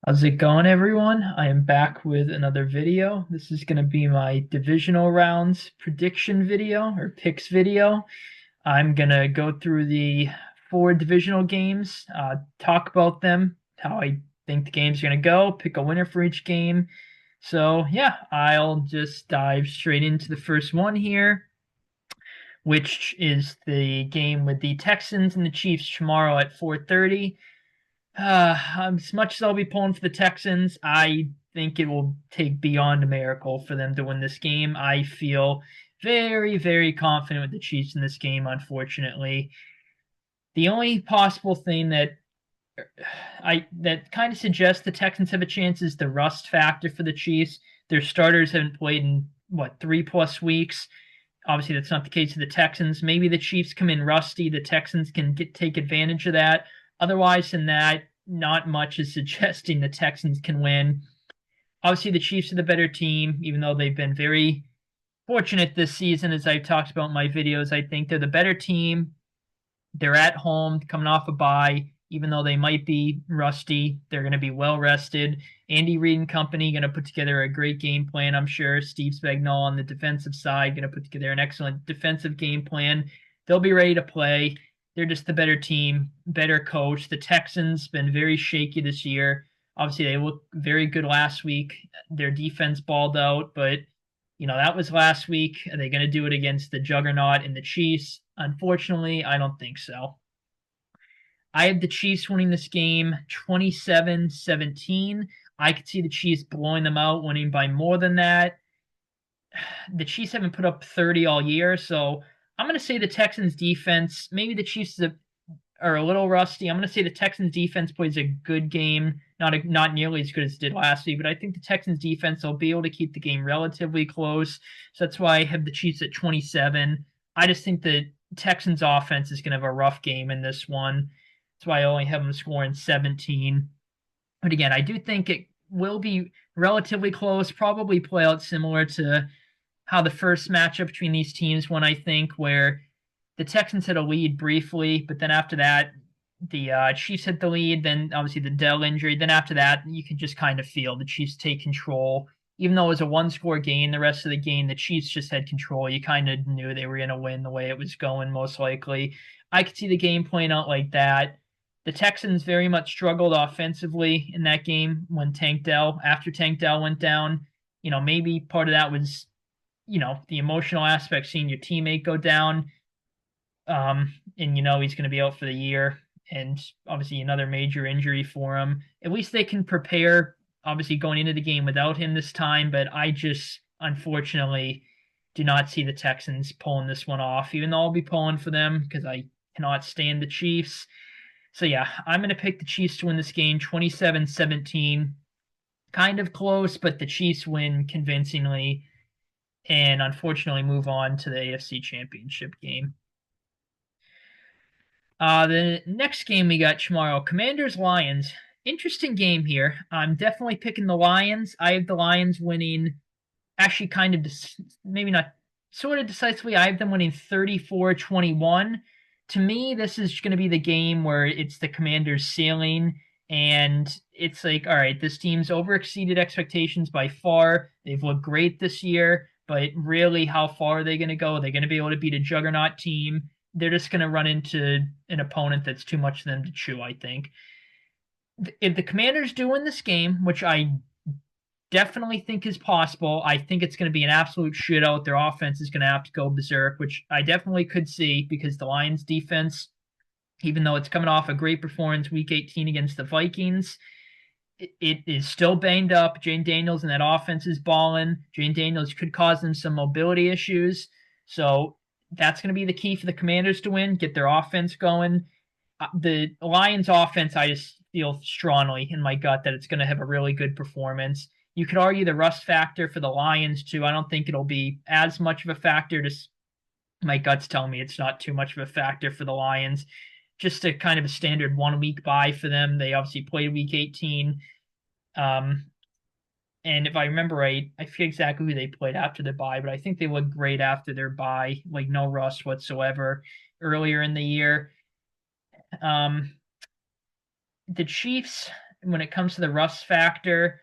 How's it going, everyone? I am back with another video. This is going to be my divisional rounds prediction video or picks video. I'm going to go through the four divisional games, talk about them, how I think the game's going to go, pick a winner for each game. So, yeah, I'll just dive straight into the first one here, which is the game with the Texans and the Chiefs tomorrow at 4:30. As much as I'll be pulling for the Texans, I think it will take beyond a miracle for them to win this game. I feel very, very confident with the Chiefs in this game, unfortunately. The only possible thing that kind of suggests the Texans have a chance is the rust factor for the Chiefs. Their starters haven't played in what 3+ weeks. Obviously, that's not the case of the Texans. Maybe the Chiefs come in rusty. The Texans can take advantage of that. Otherwise than that, not much is suggesting the Texans can win. Obviously, the Chiefs are the better team, even though they've been very fortunate this season, as I've talked about in my videos. I think they're the better team. They're at home, coming off a bye. Even though they might be rusty, they're going to be well rested. Andy Reid and company going to put together a great game plan, I'm sure. Steve Spagnuolo on the defensive side going to put together an excellent defensive game plan. They'll be ready to play. They're just the better team, better coach. The Texans been very shaky this year. Obviously, they looked very good last week. Their defense balled out, but that was last week. Are they going to do it against the juggernaut in the Chiefs? Unfortunately, I don't think so. I have the Chiefs winning this game 27-17. I could see the Chiefs blowing them out, winning by more than that. The Chiefs haven't put up 30 all year, so I'm going to say the Texans defense, maybe the Chiefs are a little rusty. I'm going to say the Texans defense plays a good game, not nearly as good as it did last week, but I think the Texans defense will be able to keep the game relatively close. So that's why I have the Chiefs at 27. I just think the Texans offense is going to have a rough game in this one. That's why I only have them scoring 17. But again, I do think it will be relatively close, probably play out similar to how the first matchup between these teams went, I think, where the Texans had a lead briefly, but then after that, the Chiefs had the lead. Then obviously the Dell injury. Then after that, you could just kind of feel the Chiefs take control. Even though it was a one-score game, the rest of the game, the Chiefs just had control. You kind of knew they were going to win the way it was going, most likely. I could see the game playing out like that. The Texans very much struggled offensively in that game when after Tank Dell went down. Maybe part of that was, the emotional aspect, seeing your teammate go down. And he's going to be out for the year, and obviously another major injury for him. At least they can prepare, obviously going into the game without him this time, but I just unfortunately do not see the Texans pulling this one off, even though I'll be pulling for them because I cannot stand the Chiefs. So yeah, I'm going to pick the Chiefs to win this game 27-17. Kind of close, but the Chiefs win convincingly and unfortunately move on to the AFC Championship game. The next game we got tomorrow, Commanders-Lions. Interesting game here. I'm definitely picking the Lions. I have the Lions winning, actually kind of, maybe not sort of decisively. I have them winning 34-21. To me, this is going to be the game where it's the Commanders sailing, and it's like, all right, this team's overexceeded expectations by far. They've looked great this year, but really, how far are they going to go? Are they going to be able to beat a juggernaut team? They're just going to run into an opponent that's too much for them to chew, I think. If the Commanders do win this game, which I definitely think is possible, I think it's going to be an absolute shootout. Their offense is going to have to go berserk, which I definitely could see because the Lions defense, even though it's coming off a great performance week 18 against the Vikings, it is still banged up. Jane Daniels and that offense is balling. Jane Daniels could cause them some mobility issues. So that's going to be the key for the Commanders to win, get their offense going. The Lions offense, I just feel strongly in my gut that it's going to have a really good performance. You could argue the rust factor for the Lions too. I don't think it'll be as much of a factor. Just my gut's telling me it's not too much of a factor for the Lions. Just a kind of a standard 1 week bye for them. They obviously played week 18. And if I remember right, I forget exactly who they played after the bye, but I think they looked great after their bye, like no rust whatsoever earlier in the year. The Chiefs when it comes to the rust factor,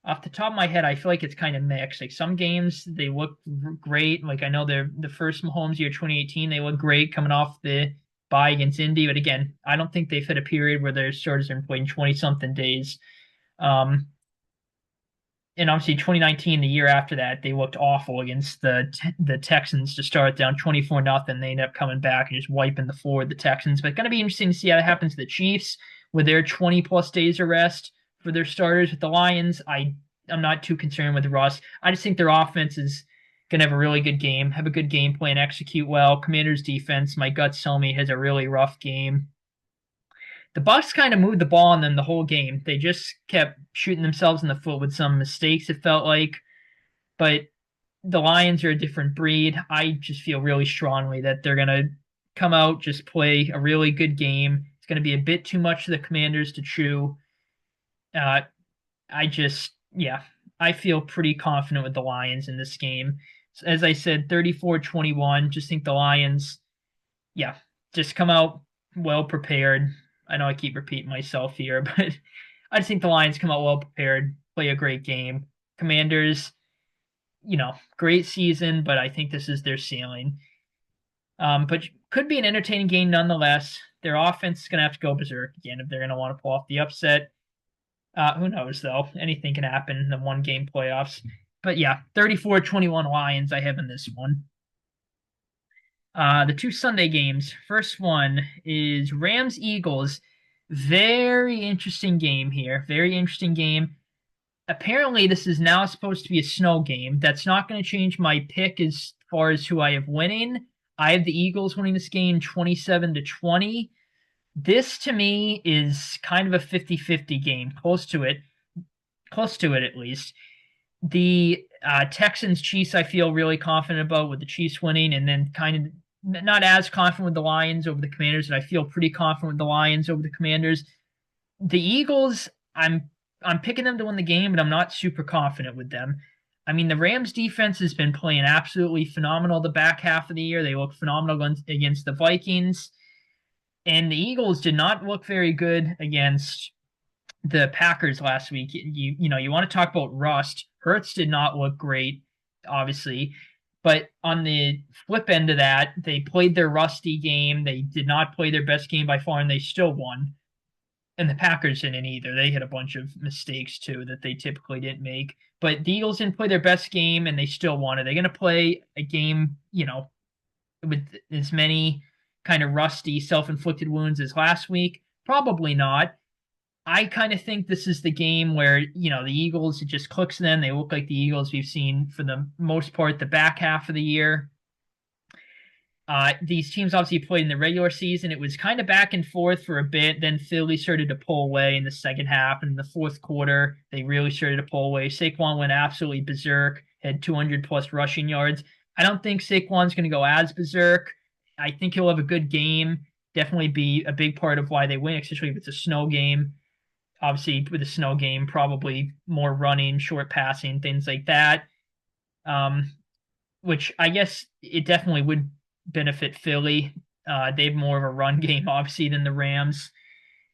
off the top of my head, I feel like it's kind of mixed. Like some games they look great. Like I know the first Mahomes year 2018, they look great coming off the bye against Indy. But again, I don't think they've hit a period where their starters are playing 20 something days. Um, and obviously 2019, the year after that, they looked awful against the Texans to start down 24 nothing. They ended up coming back and just wiping the floor with the Texans. But it's going to be interesting to see how that happens to the Chiefs with their 20 plus days of rest for their starters. With the Lions, I'm not too concerned with Russ. I just think their offense is going to have a really good game, have a good game plan, execute well. Commanders defense, my guts tell me, has a really rough game. The Bucks kind of moved the ball on them the whole game. They just kept shooting themselves in the foot with some mistakes, it felt like. But the Lions are a different breed. I just feel really strongly that they're going to come out, just play a really good game. It's going to be a bit too much for the Commanders to chew. Uh, yeah, I feel pretty confident with the Lions in this game. As I said, 34-21. Just think the Lions, yeah, just come out well prepared. I know I keep repeating myself here, but I just think the Lions come out well prepared, play a great game. Commanders, great season, but I think this is their ceiling. But could be an entertaining game nonetheless. Their offense is going to have to go berserk again if they're going to want to pull off the upset. Who knows, though? Anything can happen in the one game playoffs. But yeah, 34-21 Lions I have in this one. The two Sunday games. First one is Rams Eagles. Very interesting game here. Very interesting game. Apparently, this is now supposed to be a snow game. That's not going to change my pick as far as who I have winning. I have the Eagles winning this game 27-20. This to me is kind of a 50-50 game, close to it at least. The Texans Chiefs I feel really confident about with the Chiefs winning, and then kind of not as confident with the Lions over the Commanders, and I feel pretty confident with the Lions over the Commanders. The Eagles, I'm picking them to win the game, but I'm not super confident with them. I mean, the Rams defense has been playing absolutely phenomenal the back half of the year. They look phenomenal against the Vikings. And the Eagles did not look very good against the Packers last week. You want to talk about rust. Hurts did not look great, obviously. But on the flip end of that, they played their rusty game. They did not play their best game by far, and they still won. And the Packers didn't either. They had a bunch of mistakes, too, that they typically didn't make. But the Eagles didn't play their best game, and they still won. Are they going to play a game, with as many kind of rusty, self-inflicted wounds as last week? Probably not. I kind of think this is the game where, the Eagles, it just clicks them. They look like the Eagles we've seen for the most part the back half of the year. These teams obviously played in the regular season. It was kind of back and forth for a bit. Then Philly started to pull away in the second half. And in the fourth quarter, they really started to pull away. Saquon went absolutely berserk, had 200-plus rushing yards. I don't think Saquon's going to go as berserk. I think he'll have a good game. Definitely be a big part of why they win, especially if it's a snow game. Obviously, with a snow game, probably more running, short passing, things like that. Which I guess it definitely would benefit Philly. They have more of a run game, obviously, than the Rams,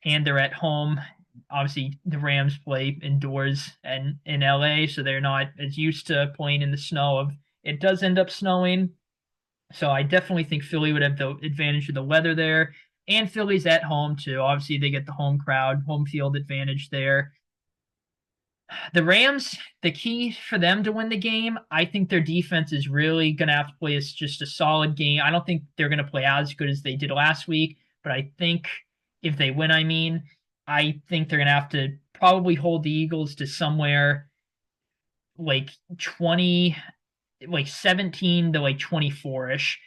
and they're at home. Obviously, the Rams play indoors and in LA, so they're not as used to playing in the snow. Of it does end up snowing, so I definitely think Philly would have the advantage of the weather there. And Philly's at home too. Obviously, they get the home crowd, home field advantage there. The Rams, the key for them to win the game, I think their defense is really going to have to play just a solid game. I don't think they're going to play as good as they did last week, but I think if they win, I think they're going to have to probably hold the Eagles to somewhere like 20, like 17 to like 24-ish.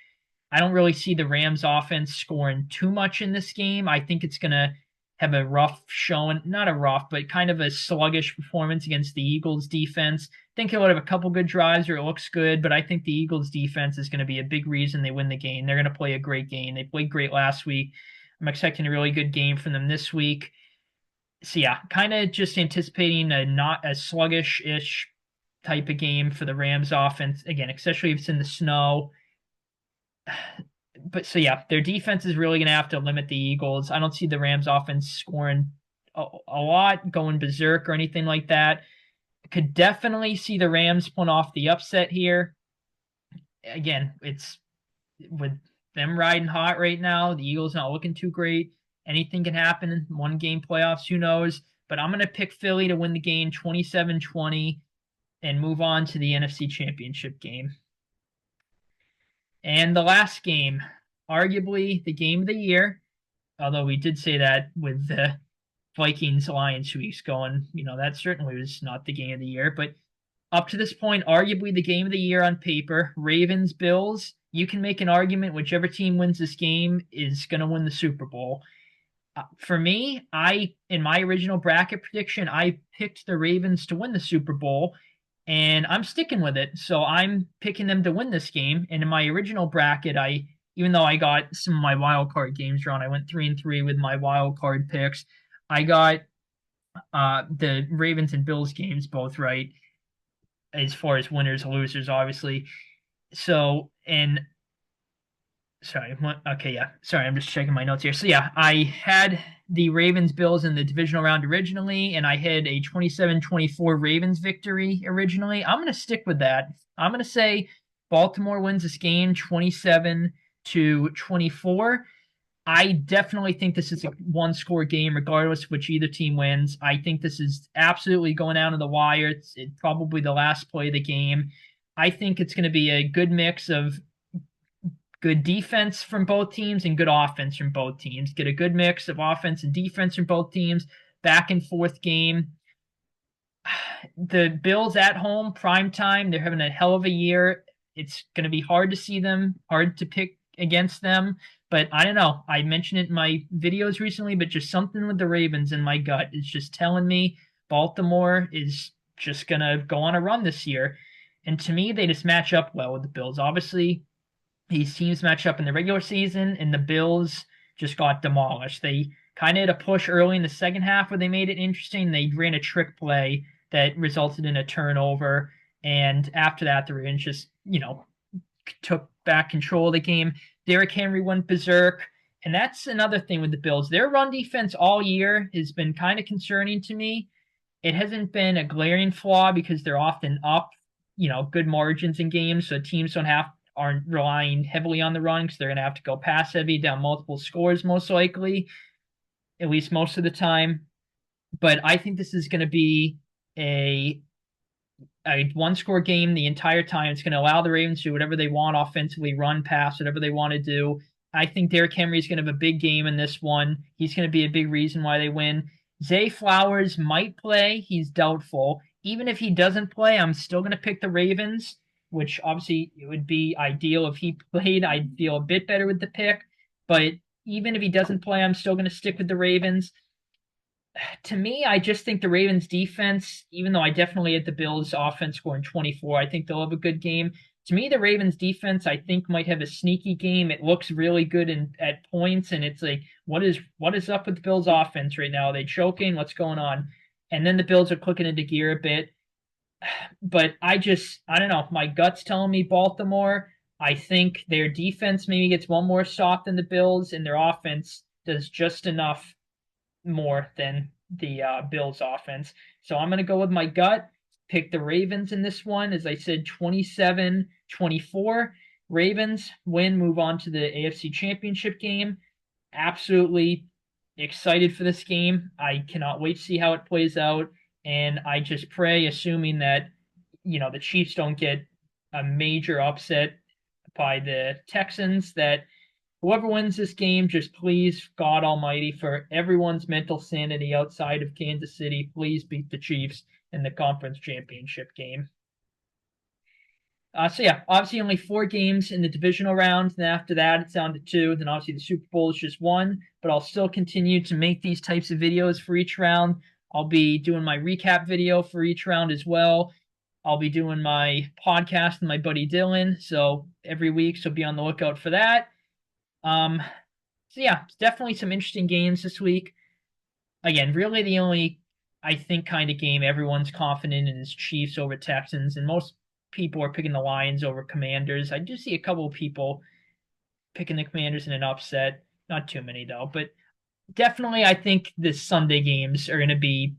I don't really see the Rams offense scoring too much in this game. I think it's going to have a rough showing, not a rough, but kind of a sluggish performance against the Eagles defense. I think he'll have a couple good drives or it looks good, but I think the Eagles defense is going to be a big reason they win the game. They're going to play a great game. They played great last week. I'm expecting a really good game from them this week. So yeah, kind of just anticipating not a sluggish-ish type of game for the Rams offense. Again, especially if it's in the snow. But so yeah, their defense is really going to have to limit the Eagles. I don't see the Rams offense scoring a lot going berserk or anything like that. Could definitely see the Rams pulling off the upset here. Again, it's with them riding hot right now. The Eagles not looking too great. Anything can happen in one game playoffs, who knows? But I'm going to pick Philly to win the game 27-20 and move on to the NFC Championship game. And the last game, arguably the game of the year, although we did say that with the Vikings Lions weeks going, that certainly was not the game of the year. But up to this point, arguably the game of the year on paper, Ravens Bills. You can make an argument whichever team wins this game is going to win the Super Bowl. For me, in my original bracket prediction, I picked the Ravens to win the Super Bowl, and I'm sticking with it. So I'm picking them to win this game. And in my original bracket, even though I got some of my wild card games wrong, I went 3-3 with my wild card picks. I got the Ravens and Bills games both right as far as winners and losers, obviously. So, and sorry, okay, yeah, sorry, I'm just checking my notes here. So, yeah, I had the Ravens Bills in the divisional round originally, and I had a 27-24 Ravens victory originally. I'm going to stick with that. I'm going to say Baltimore wins this game 27-24. I definitely think this is a one-score game, regardless of which either team wins. I think this is absolutely going down to the wire. It's probably the last play of the game. I think it's going to be a good mix of good defense from both teams and good offense from both teams. Get a good mix of offense and defense from both teams. Back and forth game. The Bills at home, prime time. They're having a hell of a year. It's going to be hard to see them, hard to pick against them. But I don't know. I mentioned it in my videos recently, but just something with the Ravens in my gut is just telling me Baltimore is just going to go on a run this year. And to me, they just match up well with the Bills. Obviously, these teams match up in the regular season, and the Bills just got demolished. They kind of had a push early in the second half where they made it interesting. They ran a trick play that resulted in a turnover. And after that, the Ravens just, took back control of the game. Derrick Henry went berserk. And that's another thing with the Bills. Their run defense all year has been kind of concerning to me. It hasn't been a glaring flaw because they're often up, good margins in games, so teams aren't relying heavily on the run because they're going to have to go pass heavy down multiple scores most likely, at least most of the time. But I think this is going to be a one-score game the entire time. It's going to allow the Ravens to do whatever they want offensively, run, pass, whatever they want to do. I think Derrick Henry is going to have a big game in this one. He's going to be a big reason why they win. Zay Flowers might play. He's doubtful. Even if he doesn't play, I'm still going to pick the Ravens, which obviously it would be ideal if he played. I'd feel a bit better with the pick. But even if he doesn't play, I'm still going to stick with the Ravens. To me, I just think the Ravens defense, even though I definitely had the Bills offense scoring 24, I think they'll have a good game. To me, the Ravens defense, I think, might have a sneaky game. It looks really good at points, and it's like, what is up with the Bills offense right now? Are they choking? What's going on? And then the Bills are clicking into gear a bit. But I don't know. My gut's telling me Baltimore. I think their defense maybe gets one more stop than the Bills, and their offense does just enough more than the Bills offense. So I'm going to go with my gut, pick the Ravens in this one. As I said, 27-24. Ravens win, move on to the AFC Championship game. Absolutely excited for this game. I cannot wait to see how it plays out. And I just pray, assuming that, the Chiefs don't get a major upset by the Texans, that whoever wins this game, just please, God Almighty, for everyone's mental sanity outside of Kansas City, please beat the Chiefs in the conference championship game. So yeah, obviously only 4 games in the divisional round. And after that, it's down to 2. Then obviously the Super Bowl is just 1. But I'll still continue to make these types of videos for each round. I'll be doing my recap video for each round as well. I'll be doing my podcast with my buddy Dylan. So every week, so be on the lookout for that. So yeah, it's definitely some interesting games this week. Again, really the only, I think, kind of game everyone's confident in is Chiefs over Texans, and most people are picking the Lions over Commanders. I do see a couple of people picking the Commanders in an upset. Not too many, though. But definitely, I think the Sunday games are going to be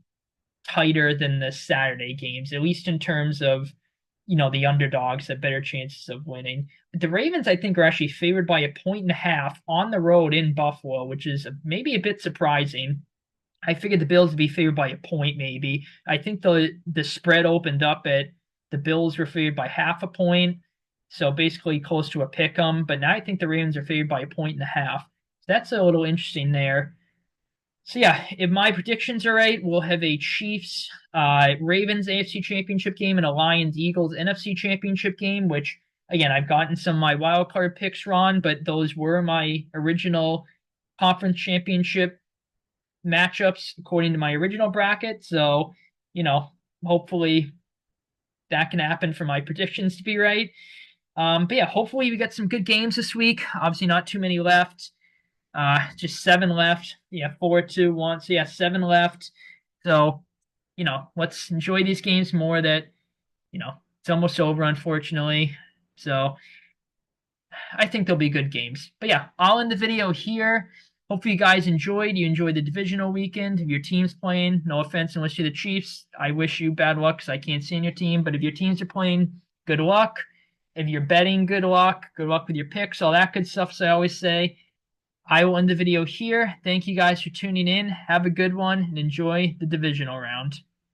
tighter than the Saturday games, at least in terms of, the underdogs have better chances of winning. But the Ravens, I think, are actually favored by 1.5 on the road in Buffalo, which is maybe a bit surprising. I figured the Bills would be favored by a point, maybe. I think the spread opened up at the Bills were favored by half a point, so basically close to a pick 'em. But now I think the Ravens are favored by 1.5. So that's a little interesting there. So yeah, if my predictions are right, we'll have a Chiefs Ravens AFC Championship game and a Lions Eagles NFC Championship game, which again I've gotten some of my wild card picks wrong, but those were my original conference championship matchups according to my original bracket. So, you know, hopefully that can happen for my predictions to be right. But yeah, hopefully we get some good games this week. Obviously, not too many left. Just seven left. Yeah, four, two, one. So yeah, seven left. So, let's enjoy these games more. That it's almost over, unfortunately. So I think they'll be good games. But yeah, I'll end the video here. Hopefully you guys enjoyed. You enjoyed the divisional weekend. If your team's playing, no offense unless you're the Chiefs, I wish you bad luck because I can't see in your team. But if your teams are playing, good luck. If you're betting, good luck. Good luck with your picks, all that good stuff. So I always say, I will end the video here. Thank you guys for tuning in. Have a good one and enjoy the divisional round.